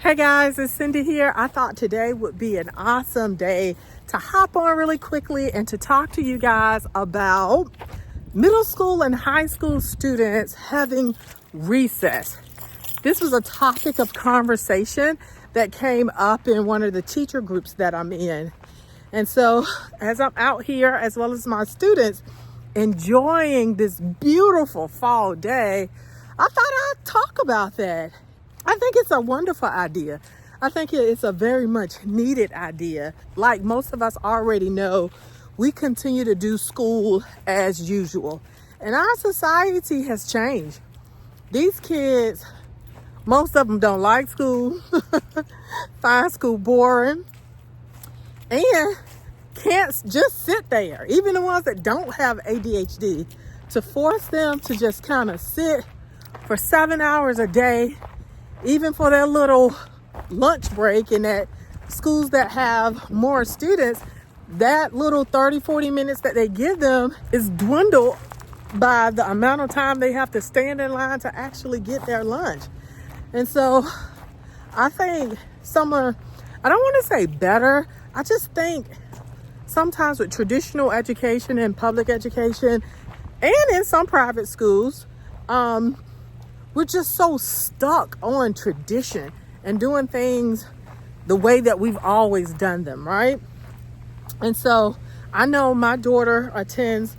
Hey guys, it's Cindy here. I thought today would be an awesome day to hop on really quickly and to talk to you guys about middle school and high school students having recess. This was a topic of conversation that came up in one of the teacher groups that I'm in. And so as I'm out here, as well as my students, enjoying this beautiful fall day, I thought I'd talk about that. I think it's a wonderful idea. I think it's a very much needed idea. Like most of us already know, we continue to do school as usual. And our society has changed. These kids, most of them don't like school, find school boring, and can't just sit there. Even the ones that don't have ADHD, to force them to just kind of sit for 7 hours a day, even for their little lunch break, and at schools that have more students, that little 30-40 minutes that they give them is dwindled by the amount of time they have to stand in line to actually get their lunch. And so I think I don't want to say better, I just think sometimes with traditional education and public education and in some private schools, we're just so stuck on tradition and doing things the way that we've always done them, right? And so I know my daughter attends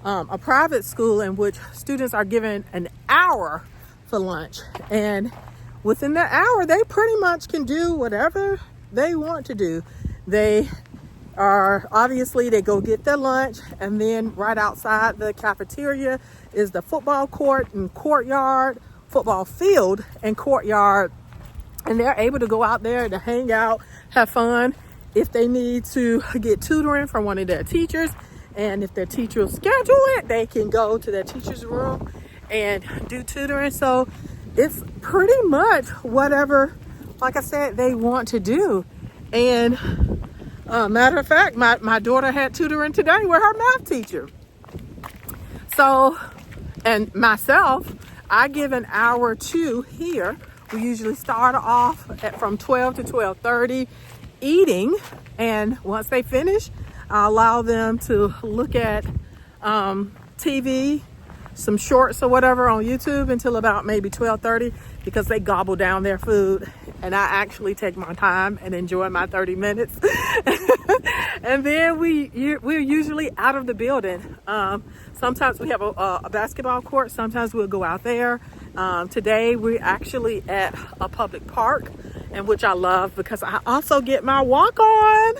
a private school in which students are given an hour for lunch. And within that hour, they pretty much can do whatever they want to do. They go get their lunch, and then right outside the cafeteria is the football court and courtyard, football field and courtyard, and they're able to go out there to hang out, have fun. If they need to get tutoring from one of their teachers, and if their teacher will schedule it, they can go to their teacher's room and do tutoring. So it's pretty much whatever, like I said, they want to do. And matter of fact, my daughter had tutoring today with her math teacher. So, and myself, I give an hour or two here. We usually start off from 12 to 12:30 eating. And once they finish, I allow them to look at TV, some shorts or whatever on YouTube until about maybe 12:30, because they gobble down their food. And I actually take my time and enjoy my 30 minutes. And then we're usually out of the building. Sometimes we have a basketball court. Sometimes we'll go out there. Today we're actually at a public park, and which I love because I also get my walk on.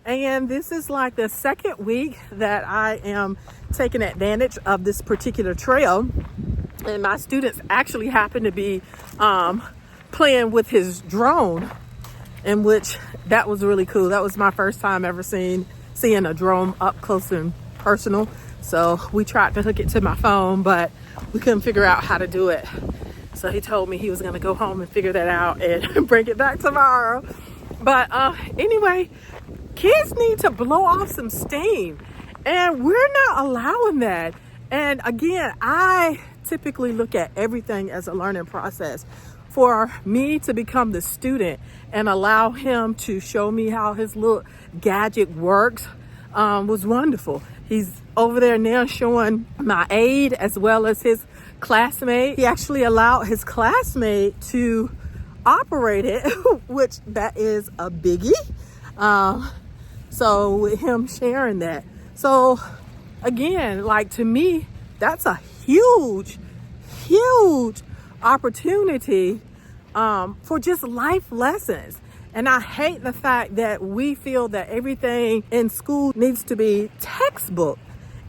And this is like the second week that I am taking advantage of this particular trail. And my students actually happen to be playing with his drone, in which that was really cool. That was my first time ever seeing a drone up close and personal. So we tried to hook it to my phone, but we couldn't figure out how to do it. So he told me he was going to go home and figure that out and bring it back tomorrow. But anyway, kids need to blow off some steam, and we're not allowing that. And again, I typically look at everything as a learning process. For me to become the student and allow him to show me how his little gadget works was wonderful. He's over there now showing my aide as well as his classmate. He actually allowed his classmate to operate it, which that is a biggie. So with him sharing that. So again, like, to me, that's a huge opportunity for just life lessons. And I hate the fact that we feel that everything in school needs to be textbook,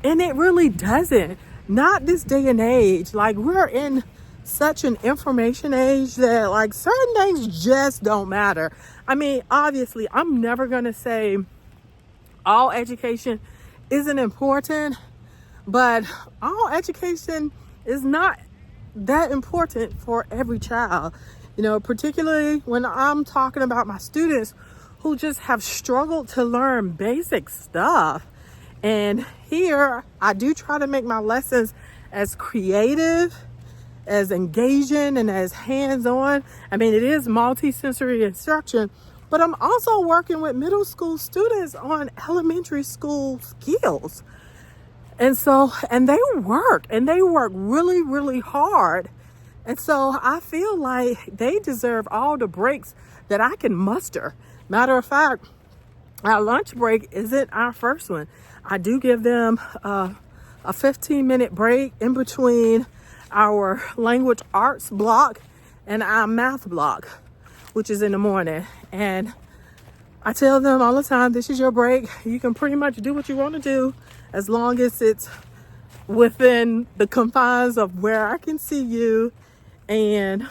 and it really doesn't. Not this day and age. Like, we're in such an information age that, like, certain things just don't matter. I mean, obviously, I'm never gonna say all education isn't important, but all education is not that important for every child. You know, particularly when I'm talking about my students who just have struggled to learn basic stuff. And here I do try to make my lessons as creative as engaging and as hands-on. I mean, it is multi-sensory instruction, but I'm also working with middle school students on elementary school skills. And so, and they work really, really hard. And so I feel like they deserve all the breaks that I can muster. Matter of fact, our lunch break isn't our first one. I do give them a 15-minute break in between our language arts block and our math block, which is in the morning. And I tell them all the time, this is your break. You can pretty much do what you want to do as long as it's within the confines of where I can see you and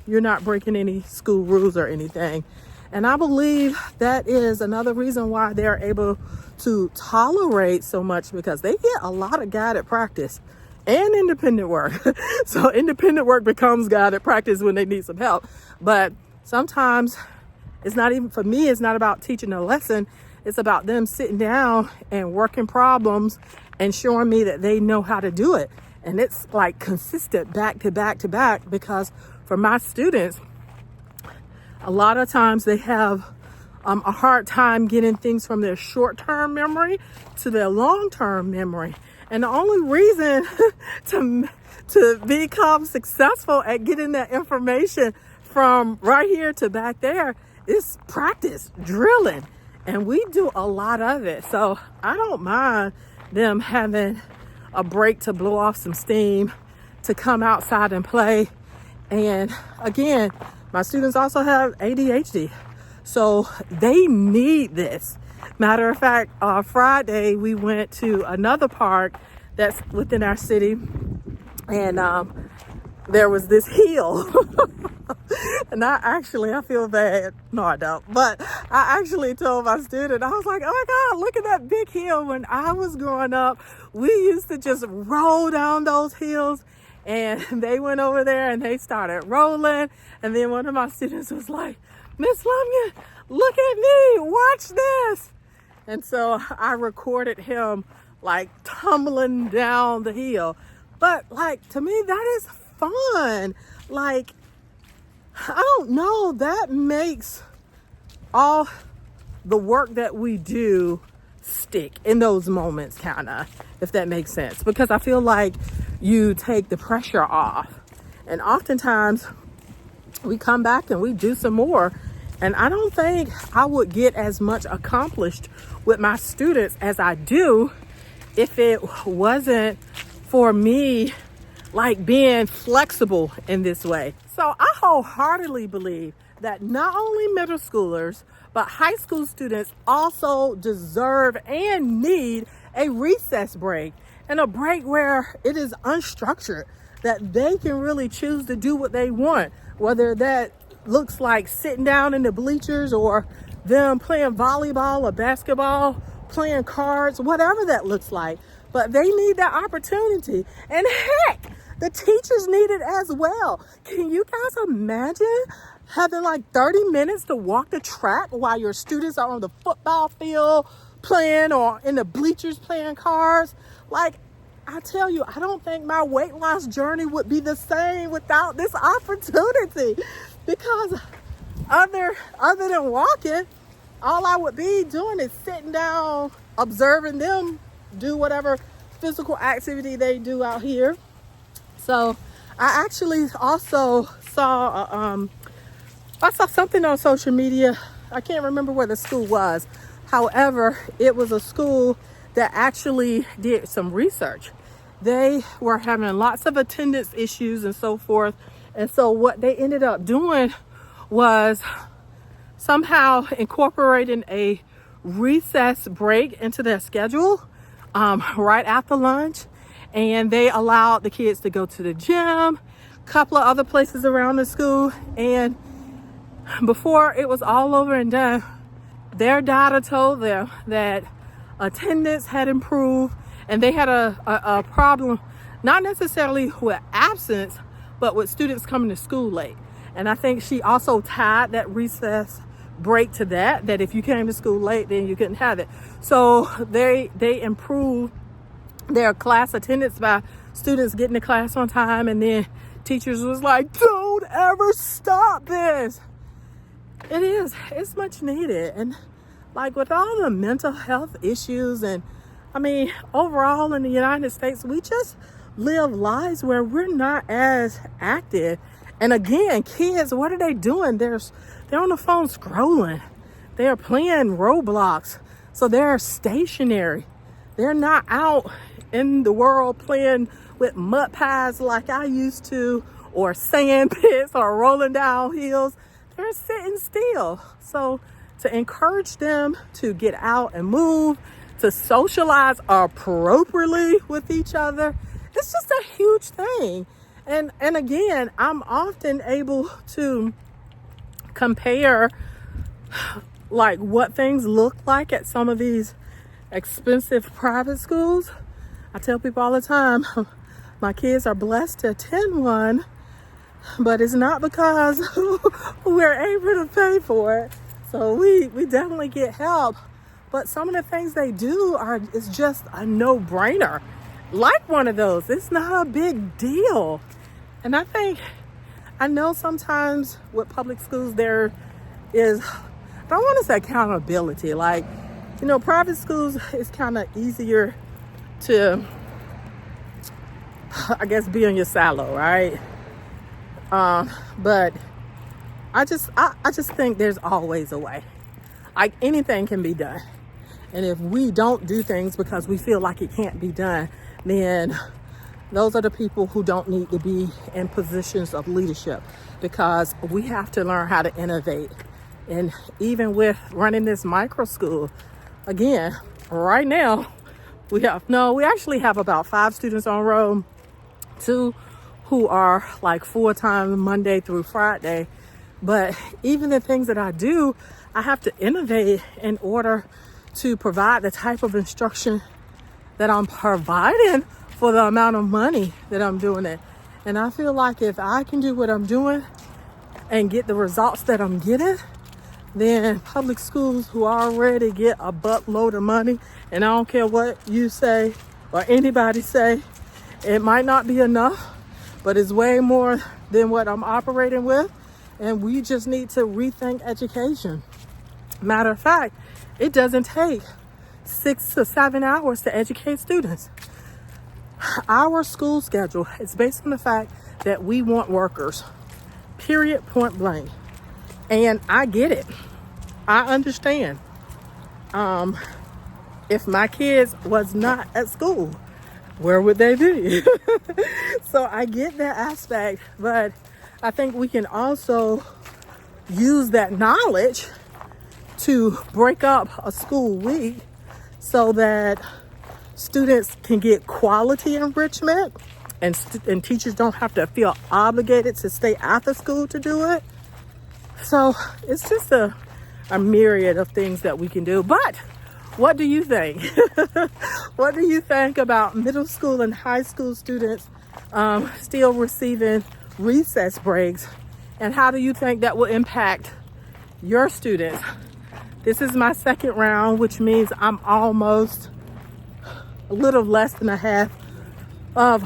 you're not breaking any school rules or anything. And I believe that is another reason why they're able to tolerate so much, because they get a lot of guided practice and independent work. So independent work becomes guided practice when they need some help. But sometimes it's not even, for me, it's not about teaching a lesson. It's about them sitting down and working problems and showing me that they know how to do it. And it's like consistent back to back to back, because for my students, a lot of times they have a hard time getting things from their short-term memory to their long-term memory. And the only reason to become successful at getting that information from right here to back there is practice, drilling. And we do a lot of it. So I don't mind them having a break to blow off some steam, to come outside and play. And again, my students also have ADHD, so they need this. Matter of fact, Friday we went to another park that's within our city, and there was this hill. And I feel bad. No, I don't. But I actually told my student, I was like, oh my God, look at that big hill. When I was growing up, we used to just roll down those hills. And they went over there and they started rolling. And then one of my students was like, Miss Lumia, look at me, watch this. And so I recorded him like tumbling down the hill. But like, to me, that is fun. Like, I don't know, that makes all the work that we do stick in those moments, kind of, if that makes sense. Because I feel like you take the pressure off. And oftentimes we come back and we do some more. And I don't think I would get as much accomplished with my students as I do if it wasn't for me like being flexible in this way. So I wholeheartedly believe that not only middle schoolers, but high school students also deserve and need a recess break, and a break where it is unstructured, that they can really choose to do what they want, whether that looks like sitting down in the bleachers or them playing volleyball or basketball, playing cards, whatever that looks like. But they need that opportunity. And heck, the teachers need it as well. Can you guys imagine having like 30 minutes to walk the track while your students are on the football field playing or in the bleachers playing cards? Like, I tell you, I don't think my weight loss journey would be the same without this opportunity, because other than walking, all I would be doing is sitting down, observing them do whatever physical activity they do out here. So I actually also saw something on social media. I can't remember where the school was. However, it was a school that actually did some research. They were having lots of attendance issues and so forth. And so what they ended up doing was somehow incorporating a recess break into their schedule right after lunch. And they allowed the kids to go to the gym, a couple of other places around the school. And before it was all over and done, their data told them that attendance had improved, and they had a problem, not necessarily with absence, but with students coming to school late. And I think she also tied that recess break to that if you came to school late, then you couldn't have it. So they improved their class attendance by students getting to class on time, and then teachers was like, don't ever stop this. It's much needed. And like with all the mental health issues, and I mean, overall in the United States, we just live lives where we're not as active. And again, kids, what are they doing? They're on the phone scrolling. They're playing Roblox. So they're stationary. They're not out in the world playing with mud pies like I used to, or sand pits, or rolling down hills. They're sitting still. So to encourage them to get out and move, to socialize appropriately with each other, it's just a huge thing. And again, I'm often able to compare like what things look like at some of these expensive private schools. I tell people all the time, my kids are blessed to attend one, but it's not because we're able to pay for it. So we definitely get help. But some of the things they do is just a no-brainer. Like one of those, it's not a big deal. And I know sometimes with public schools there is, I don't want to say accountability. Like, you know, private schools is kind of easier to, I guess, be on your silo, right? But I just think there's always a way. Like anything can be done. And if we don't do things because we feel like it can't be done, then those are the people who don't need to be in positions of leadership, because we have to learn how to innovate. And even with running this micro school, again, right now, we actually have about 5 students on roll, 2 who are like full-time Monday through Friday. But even the things that I do, I have to innovate in order to provide the type of instruction that I'm providing for the amount of money that I'm doing it. And I feel like if I can do what I'm doing and get the results that I'm getting, then public schools who already get a buttload of money, and I don't care what you say or anybody say, it might not be enough, but it's way more than what I'm operating with. And we just need to rethink education. Matter of fact, it doesn't take 6 to 7 hours to educate students. Our school schedule is based on the fact that we want workers, period, point blank. And I get it. I understand. If my kids was not at school, where would they be? So I get that aspect, but I think we can also use that knowledge to break up a school week so that students can get quality enrichment, and teachers don't have to feel obligated to stay after school to do it. So it's just a myriad of things that we can do. But what do you think? What do you think about middle school and high school students still receiving recess breaks? And how do you think that will impact your students? This is my second round, which means I'm almost a little less than a half of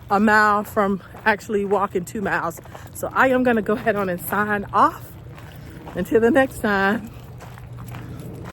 a mile from actually walking 2 miles. So I am going to go ahead on and sign off. Until the next time.